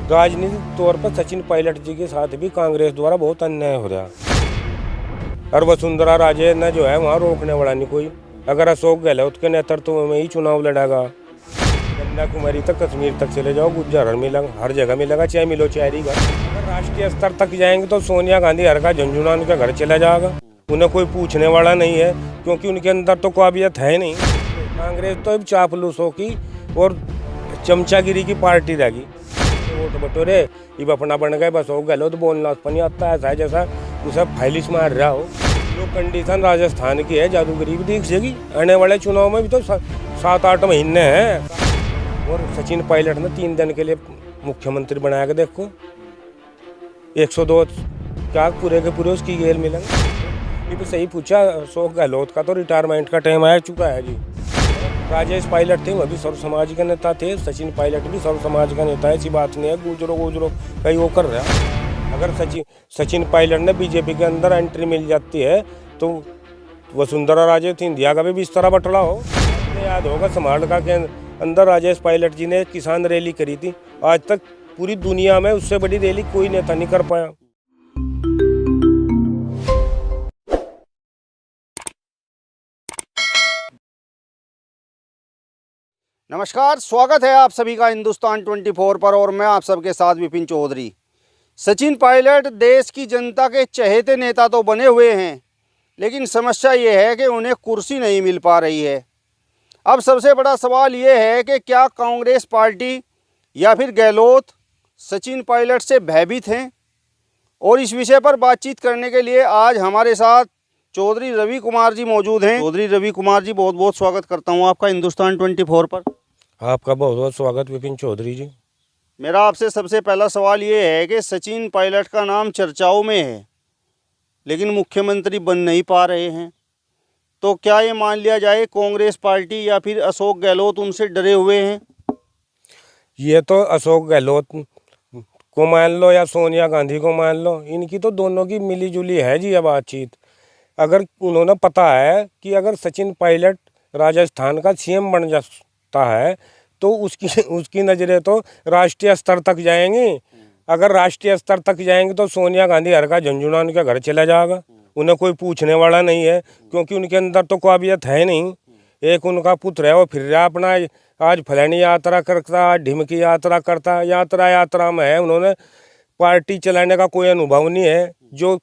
राजनीतिक तौर पर सचिन पायलट जी के साथ भी कांग्रेस द्वारा बहुत अन्याय हो रहा। और वसुंधरा राजे ने जो है वहाँ रोकने वाला नहीं कोई। अगर अशोक गहलोत के नेतृत्व में ही चुनाव लड़ेगा, कन्याकुमारी तक कश्मीर तक चले जाओ, गुज्जर मिलेगा, हर जगह मिलेगा, चाहे मिलो चाहे रिगा। अगर राष्ट्रीय स्तर तक जाएंगे तो सोनिया गांधी हर का झुंझुना उनके घर चला जाएगा, उन्हें कोई पूछने वाला नहीं है, क्योंकि उनके अंदर तो काबिलियत है नहीं। कांग्रेस तो अब चापलूसों की और चमचागिरी की पार्टी रहेगी। वोट बटोरे ये अपना बन गए, बस हो गहलोत बोलना उस पर नहीं आता है, जैसा उसे फाइलिश मार रहा हो। जो कंडीशन राजस्थान की है, जादूगरी भी दिख जाएगी। आने वाले चुनाव में भी तो 7-8 महीने हैं। और सचिन पायलट ने 3 दिन के लिए मुख्यमंत्री बनाया के देखो, 102 क्या पूरे के पूरे उसकी गेल मिलेंगे। ये भी सही पूछा, अशोक गहलोत का तो रिटायरमेंट का टाइम आ चुका है जी। राजेश पायलट थे, वह भी सर्व समाज के नेता थे, सचिन पायलट भी सर्व समाज का नेता है, ऐसी बात नहीं है। गुजरो कहीं वो कर रहा है। अगर सचिन पायलट ने बीजेपी के अंदर एंट्री मिल जाती है तो वसुंधरा राजे सिंधिया का भी इस तरह बटला हो। याद होगा समालका के अंदर राजेश पायलट जी ने किसान रैली करी थी, आज तक पूरी दुनिया में उससे बड़ी रैली कोई नेता नहीं कर पाया। नमस्कार, स्वागत है आप सभी का हिंदुस्तान 24 पर और मैं आप सबके साथ विपिन चौधरी। सचिन पायलट देश की जनता के चहेते नेता तो बने हुए हैं, लेकिन समस्या ये है कि उन्हें कुर्सी नहीं मिल पा रही है। अब सबसे बड़ा सवाल ये है कि क्या कांग्रेस पार्टी या फिर गहलोत सचिन पायलट से भयभीत हैं? और इस विषय पर बातचीत करने के लिए आज हमारे साथ चौधरी रवि कुमार जी मौजूद हैं। चौधरी रवि कुमार जी, बहुत बहुत स्वागत करता हूं आपका हिंदुस्तान 24 पर। आपका बहुत बहुत स्वागत विपिन चौधरी जी। मेरा आपसे सबसे पहला सवाल ये है कि सचिन पायलट का नाम चर्चाओं में है, लेकिन मुख्यमंत्री बन नहीं पा रहे हैं, तो क्या ये मान लिया जाए कांग्रेस पार्टी या फिर अशोक गहलोत उनसे डरे हुए हैं? ये तो अशोक गहलोत को मान लो या सोनिया गांधी को मान लो, इनकी तो दोनों की मिली जुली है जी। अब बातचीत अगर उन्होंने पता है कि अगर सचिन पायलट राजस्थान का सीएम बन जाता है तो उसकी नज़रें तो राष्ट्रीय स्तर तक जाएंगी। अगर राष्ट्रीय स्तर तक जाएंगे तो सोनिया गांधी हर का झुंझुना उनके घर चला जाएगा, उन्हें कोई पूछने वाला नहीं है, क्योंकि उनके अंदर तो काबिलियत है नहीं। एक उनका पुत्र है, वो फिर रहा अपना, आज फलानी यात्रा करता, आज ढिमकी यात्रा करता, यात्रा में है। उन्होंने पार्टी चलाने का कोई अनुभव नहीं है। जो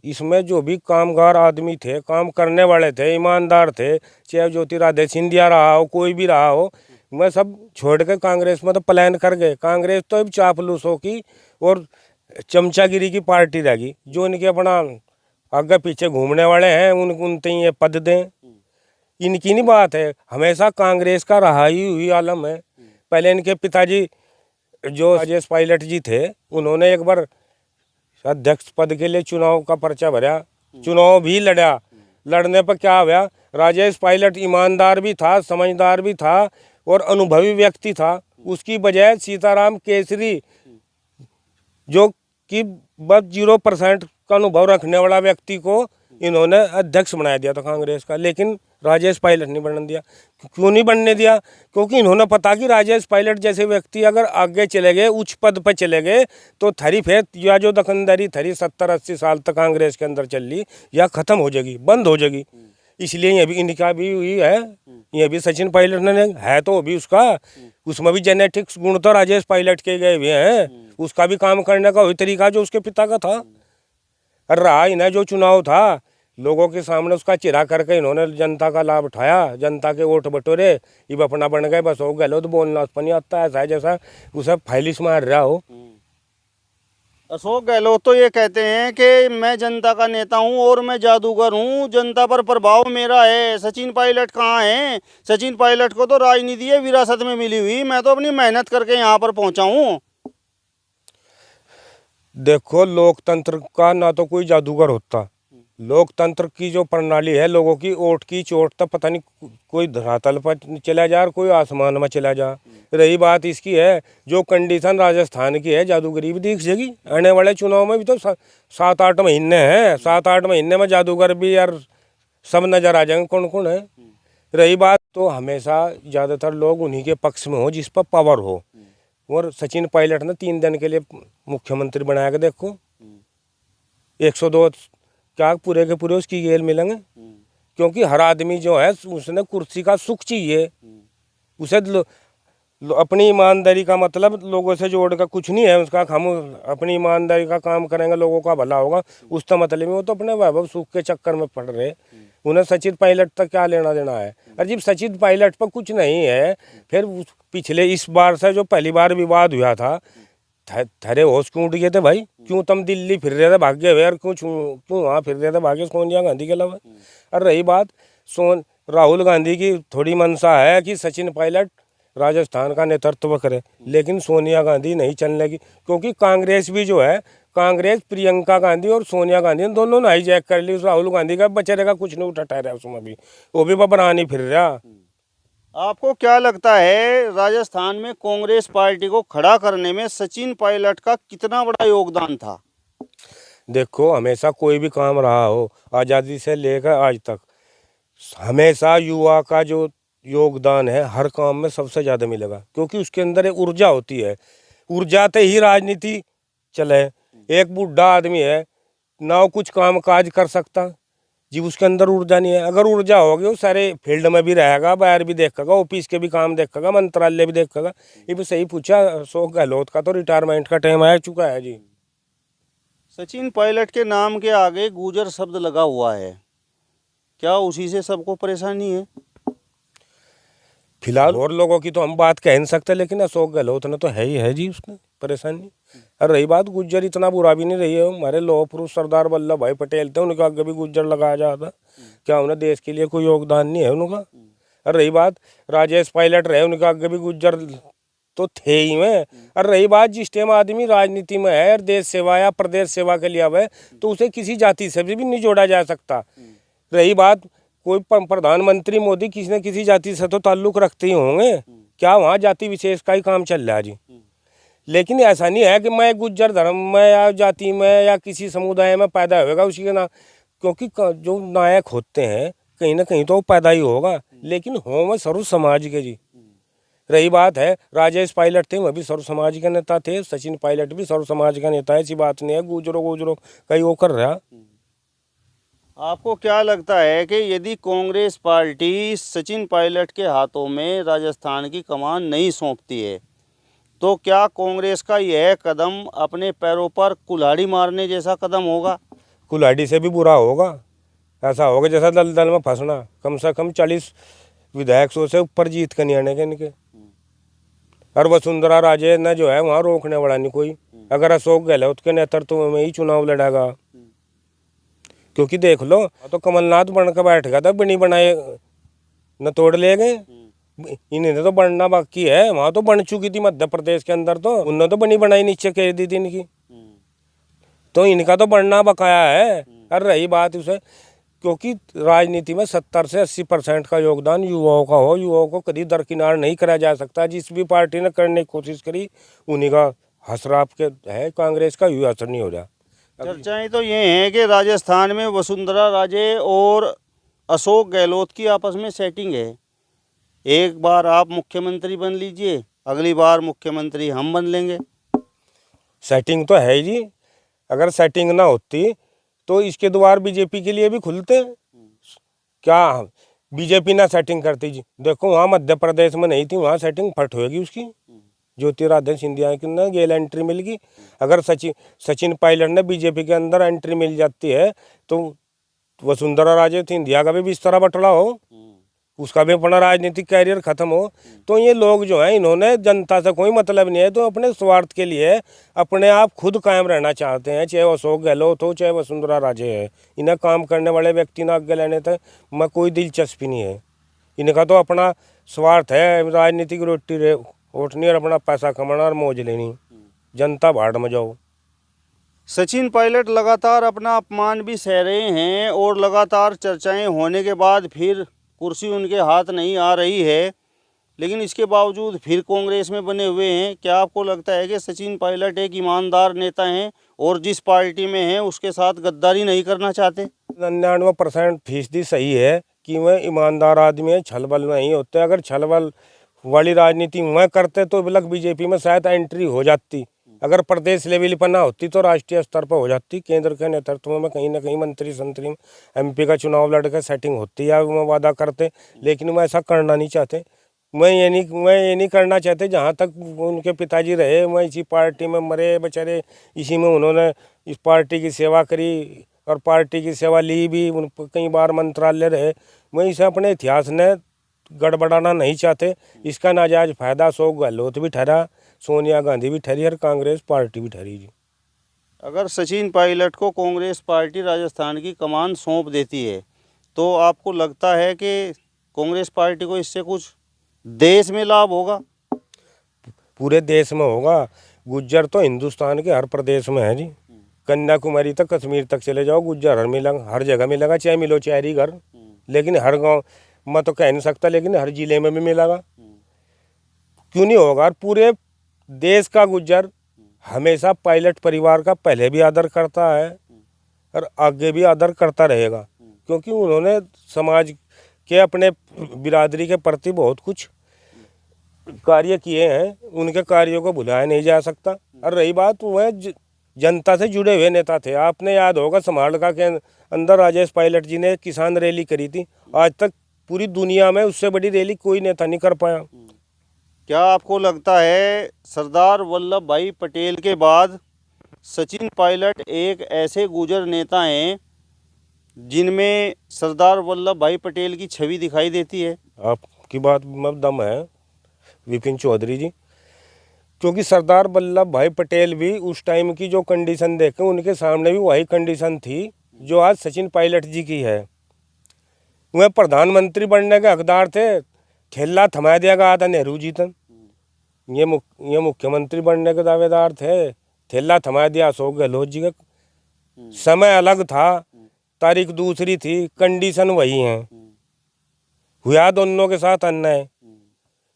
इसमें जो भी कामगार आदमी थे, काम करने वाले थे, ईमानदार थे, चाहे ज्योतिरादित्य सिंधिया रहा हो, कोई भी रहा हो, वह सब छोड़ के कांग्रेस में तो पलायन कर गए। कांग्रेस तो अब चापलूसों की और चमचागिरी की पार्टी रहेगी। जो इनके अपना आगे पीछे घूमने वाले हैं उनते ये पद दें, इनकी नहीं बात है। हमेशा कांग्रेस का रहा ही हुई आलम है। पहले इनके पिताजी जो राजेश पायलट जी थे, उन्होंने एक बार अध्यक्ष पद के लिए चुनाव का पर्चा भरा, चुनाव भी लड़ा। लड़ने पर क्या हुआ, राजेश पायलट ईमानदार भी था, समझदार भी था और अनुभवी व्यक्ति था। उसकी बजाय सीताराम केसरी जो कि बस 0% का अनुभव रखने वाला व्यक्ति को इन्होंने अध्यक्ष बना दिया था कांग्रेस का। लेकिन राजेश पायलट नहीं बनने दिया। क्यों नहीं बनने दिया? क्योंकि इन्होंने पता कि राजेश पायलट जैसे व्यक्ति अगर आगे चले गए, उच्च पद पर चले गए, तो थरी फिर या जो दखनदारी थरी 70-80 साल तक कांग्रेस के अंदर चल रही, या खत्म हो जाएगी, बंद हो जाएगी। इसलिए ये भी इनका भी हुई है। ये भी सचिन पायलट ने है तो भी उसका, उसमें भी जेनेटिक्स गुण तो राजेश पायलट के गए हुए हैं। उसका भी काम करने का वही तरीका जो उसके पिता का था। और रहा इन्हें जो चुनाव था, लोगों के सामने उसका चिरा करके इन्होंने जनता का लाभ उठाया, जनता के वोट बटोरे, ये अपना बन गए, बस हो गहलोत बोलना उस पर नहीं आता है, जैसा उसे फाइलिश मार रहा हो। अशोक गहलोत तो ये कहते हैं कि मैं जनता का नेता हूं और मैं जादूगर हूं, जनता पर प्रभाव मेरा है। सचिन पायलट कहाँ है? सचिन पायलट को तो राजनीति है विरासत में मिली हुई, मैं तो अपनी मेहनत करके यहाँ पर पहुंचा हूँ। देखो, लोकतंत्र का ना तो कोई जादूगर होता। लोकतंत्र की जो प्रणाली है, लोगों की ओट की चोट तक पता नहीं कोई धरातल पर चला जा और कोई आसमान में चला जा। रही बात इसकी है, जो कंडीशन राजस्थान की है, जादूगरी भी दिख जाएगी। आने वाले चुनाव में भी तो 7-8 महीने हैं, 7-8 महीने में जादूगर भी यार सब नजर आ जाएंगे कौन कौन है। रही बात, तो हमेशा ज़्यादातर लोग उन्हीं के पक्ष में हो जिस पर पावर हो। और सचिन पायलट ने 3 दिन के लिए मुख्यमंत्री बनाया के देखो, 102 क्या पूरे के पूरे उसकी गेल मिलेंगे। क्योंकि हर आदमी जो है उसने कुर्सी का सुख चाहिए, उसे अपनी ईमानदारी का मतलब लोगों से जोड़ का कुछ नहीं है उसका। हम अपनी ईमानदारी का काम करेंगे, लोगों का भला होगा, उस तो मतलब में वो तो अपने वैभव सुख के चक्कर में पड़ रहे। उन्हें सचिन पायलट तक क्या लेना देना है। और जब सचिन पायलट पर कुछ नहीं है, फिर पिछले इस बार से जो पहली बार विवाद हुआ था, थरे होश क्यों उठ गए थे भाई? क्यों तुम दिल्ली फिर रहे थे भाग्य हुए, और क्यों वहाँ फिर रहे थे भाग्य सोनिया गांधी के अलावा? और रही बात राहुल गांधी की, थोड़ी मनसा है कि सचिन पायलट राजस्थान का नेतृत्व करे, लेकिन सोनिया गांधी नहीं चलने की। क्योंकि कांग्रेस भी जो है, कांग्रेस प्रियंका गांधी और सोनिया गांधी दोनों ने हाईजैक कर ली। राहुल गांधी का बेचारे का कुछ नहीं उठा रहा उसमें भी, वो भी बबरानी फिर रहा। आपको क्या लगता है राजस्थान में कांग्रेस पार्टी को खड़ा करने में सचिन पायलट का कितना बड़ा योगदान था? देखो, हमेशा कोई भी काम रहा हो, आज़ादी से लेकर आज तक, हमेशा युवा का जो योगदान है हर काम में सबसे ज़्यादा मिलेगा। क्योंकि उसके अंदर एक ऊर्जा होती है, ऊर्जा से ही राजनीति चले। एक बूढ़ा आदमी है ना, वो कुछ काम काज कर सकता जी, उसके अंदर ऊर्जा नहीं है। अगर ऊर्जा होगी वो सारे फील्ड में भी रहेगा, बाहर भी देखेगा, ऑफिस के भी काम देखेगा, मंत्रालय भी देखेगा। ये भी सही पूछा अशोक गहलोत का, तो रिटायरमेंट का टाइम आ चुका है जी। सचिन पायलट के नाम के आगे गुर्जर शब्द लगा हुआ है, क्या उसी से सबको परेशानी है? फिलहाल और लोगों की तो हम बात कह नहीं सकते, लेकिन अशोक गहलोत ने तो है ही है जी उसने परेशानी। और रही बात गुज्जर, इतना बुरा भी नहीं रही है। हमारे लौह पुरुष सरदार वल्लभ भाई पटेल थे, उनके आगे भी गुज्जर लगाया जाता, क्या उन्हें देश के लिए कोई योगदान नहीं है उनका? और रही बात राजेश पायलट रहे, उनके आगे भी गुज्जर तो थे ही में। और रही बात जिस टाइम आदमी राजनीति में है और देश सेवा या प्रदेश सेवा के लिए आवे, तो उसे किसी जाति से भी नहीं जोड़ा जा सकता। रही बात कोई प्रधानमंत्री मोदी किसी न किसी जाति से तो ताल्लुक रखते ही होंगे, क्या वहाँ जाति विशेष का ही काम चल रहा है जी। लेकिन ऐसा नहीं है कि मैं गुज्जर धर्म में या जाति में या किसी समुदाय में पैदा होगा उसी के ना, क्योंकि जो नायक होते हैं कहीं ना कहीं तो वो पैदा ही होगा, लेकिन हो मैं सर्व समाज के जी। रही बात है राजेश पायलट थे, वह भी सर्व समाज के नेता थे, सचिन पायलट भी सर्व समाज का नेता है, ऐसी बात नहीं है गुजरो कहीं वो कर रहा। आपको क्या लगता है कि यदि कांग्रेस पार्टी सचिन पायलट के हाथों में राजस्थान की कमान नहीं सौंपती है, तो क्या कांग्रेस का यह कदम अपने पैरों पर कुल्हाड़ी मारने जैसा कदम होगा? कुल्हाड़ी से भी बुरा होगा। ऐसा होगा जैसा दलदल में फंसना। कम से कम 40 विधायक से ऊपर जीत कर नहीं आने के इनके। और वसुंधरा राजे न जो है वहाँ रोकने वाला नहीं कोई। अगर अशोक गहलोत के नेतृत्व में ही चुनाव लड़ेगा, क्योंकि देख लो तो कमलनाथ बन कर बैठ गया था, बनी बनाए न तोड़ ले गए। इन्हें तो बनना बाकी है, वहाँ तो बन चुकी थी मध्य प्रदेश के अंदर, तो उन्होंने तो बनी बनाई नीचे कह दी थी इनकी, तो इनका तो बनना बकाया है। और रही बात उसे, क्योंकि राजनीति में 70 से 80% का योगदान युवाओं का हो, युवाओं को कभी दरकिनार नहीं करा जा सकता। जिस भी पार्टी ने करने की कोशिश करी उन्हीं का हसराप के है, कांग्रेस का युवा असर नहीं हो रहा। चर्चाएं तो ये हैं कि राजस्थान में वसुंधरा राजे और अशोक गहलोत की आपस में सेटिंग है। एक बार आप मुख्यमंत्री बन लीजिए, अगली बार मुख्यमंत्री हम बन लेंगे। सेटिंग तो है जी, अगर सेटिंग ना होती तो इसके द्वार बीजेपी के लिए भी खुलते। क्या बीजेपी ना सेटिंग करती जी? देखो वहाँ मध्य प्रदेश में नहीं थी, वहाँ सेटिंग फट होगी उसकी। ज्योतिरादित्य सिंधिया की ना गेल एंट्री मिल गई। अगर सचिन पायलट ने बीजेपी के अंदर एंट्री मिल जाती है तो वसुंधरा राजे सिंधिया का भी इस तरह बटला हो, उसका भी अपना राजनीतिक कैरियर खत्म हो। तो ये लोग जो हैं इन्होंने जनता से कोई मतलब नहीं है, तो अपने स्वार्थ के लिए अपने आप खुद कायम रहना चाहते हैं। चाहे अशोक गहलोत हो चाहे वसुंधरा राजे है, इन्हें काम करने वाले व्यक्ति ना आगे लेने तक मैं कोई दिलचस्पी नहीं है। इनका तो अपना स्वार्थ है, राजनीतिक रोटी उठनी और अपना पैसा कमाना और मौज लेनी, जनता भाड़ में जाओ। सचिन पायलट लगातार अपना अपमान भी सह रहे हैं और लगातार चर्चाएं होने के बाद फिर कुर्सी उनके हाथ नहीं आ रही है, लेकिन इसके बावजूद फिर कांग्रेस में बने हुए हैं। क्या आपको लगता है कि सचिन पायलट एक ईमानदार नेता हैं और जिस पार्टी में हैं उसके साथ गद्दारी नहीं करना चाहते? 99% सही है कि वह ईमानदार आदमी है, छलबल नहीं होते। अगर छलबल वाली राजनीति वह करते तो बिलक बीजेपी में शायद एंट्री हो जाती। अगर प्रदेश लेवल पर ना होती तो राष्ट्रीय स्तर पर हो जाती। केंद्र के नेतृत्व में कहीं ना कहीं मंत्री संतरी में MP का चुनाव लड़कर सेटिंग होती या वो वादा करते, लेकिन वो ऐसा करना नहीं चाहते। मैं ये नहीं करना चाहते। जहाँ तक उनके पिताजी रहे मैं इसी पार्टी में मरे बेचारे, इसी में उन्होंने इस पार्टी की सेवा करी और पार्टी की सेवा ली भी। उन कई बार मंत्रालय रहे। मैं इसे अपने इतिहास ने गड़बड़ाना नहीं चाहते। इसका नाजायज फायदा अशोक गहलोत भी ठहरा, सोनिया गांधी भी ठहरी और कांग्रेस पार्टी भी ठहरी जी। अगर सचिन पायलट को कांग्रेस पार्टी राजस्थान की कमान सौंप देती है तो आपको लगता है कि कांग्रेस पार्टी को इससे कुछ देश में लाभ होगा? पूरे देश में होगा। गुज्जर तो हिंदुस्तान के हर प्रदेश में है जी। कन्याकुमारी तक कश्मीर तक चले जाओ, गुज्जर हर जगह मिलेगा, चाहे मिलो चाहे घर। लेकिन हर गांव मैं तो कह नहीं सकता, लेकिन हर जिले में भी मिलेगा। क्यों नहीं होगा? पूरे देश का गुज्जर हमेशा पायलट परिवार का पहले भी आदर करता है और आगे भी आदर करता रहेगा, क्योंकि उन्होंने समाज के अपने बिरादरी के प्रति बहुत कुछ कार्य किए हैं। उनके कार्यों को भुलाया नहीं जा सकता। और रही बात, वह जनता से जुड़े हुए नेता थे। आपने याद होगा समालका के अंदर राजेश पायलट जी ने किसान रैली करी थी। आज तक पूरी दुनिया में उससे बड़ी रैली कोई नेता नहीं कर पाया। क्या आपको लगता है सरदार वल्लभ भाई पटेल के बाद सचिन पायलट एक ऐसे गुजर नेता हैं जिनमें सरदार वल्लभ भाई पटेल की छवि दिखाई देती है? आपकी बात में दम है विपिन चौधरी जी, क्योंकि सरदार वल्लभ भाई पटेल भी उस टाइम की जो कंडीशन देखे उनके सामने भी वही कंडीशन थी जो आज सचिन पायलट जी की है। वह प्रधानमंत्री बनने के हकदार थे, ठेला थमा दिया गया था नेहरू जी तक। ये मुख्यमंत्री बनने के दावेदार थे, ठेला थमा दिया अशोक गहलोत जी का। समय अलग था, तारीख दूसरी थी, कंडीशन वही है। हुआ दोनों के साथ अन्याय,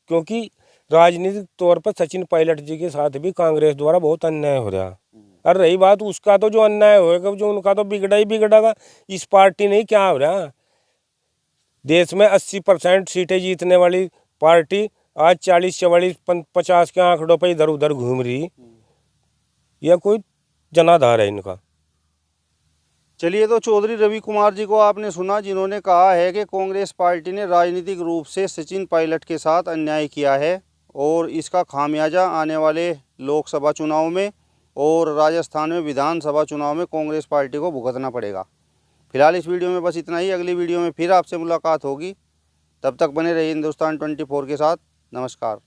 क्योंकि राजनीतिक तौर पर सचिन पायलट जी के साथ भी कांग्रेस द्वारा बहुत अन्याय हो रहा। और रही बात उसका, तो जो अन्याय होएगा जो उनका तो बिगड़ा ही बिगड़ेगा। इस पार्टी नहीं क्या हो रहा, देश में 80% सीटें जीतने वाली पार्टी आज 40, 44, 50 के आंकड़ों पर इधर उधर घूम रही। यह कोई जनाधार है इनका। चलिए, तो चौधरी रवि कुमार जी को आपने सुना, जिन्होंने कहा है कि कांग्रेस पार्टी ने राजनीतिक रूप से सचिन पायलट के साथ अन्याय किया है और इसका खामियाजा आने वाले लोकसभा चुनाव में और राजस्थान में विधानसभा चुनाव में कांग्रेस पार्टी को भुगतना पड़ेगा। फिलहाल इस वीडियो में बस इतना ही। अगली वीडियो में फिर आपसे मुलाकात होगी। तब तक बने रहिए हिंदुस्तान 24 के साथ। नमस्कार।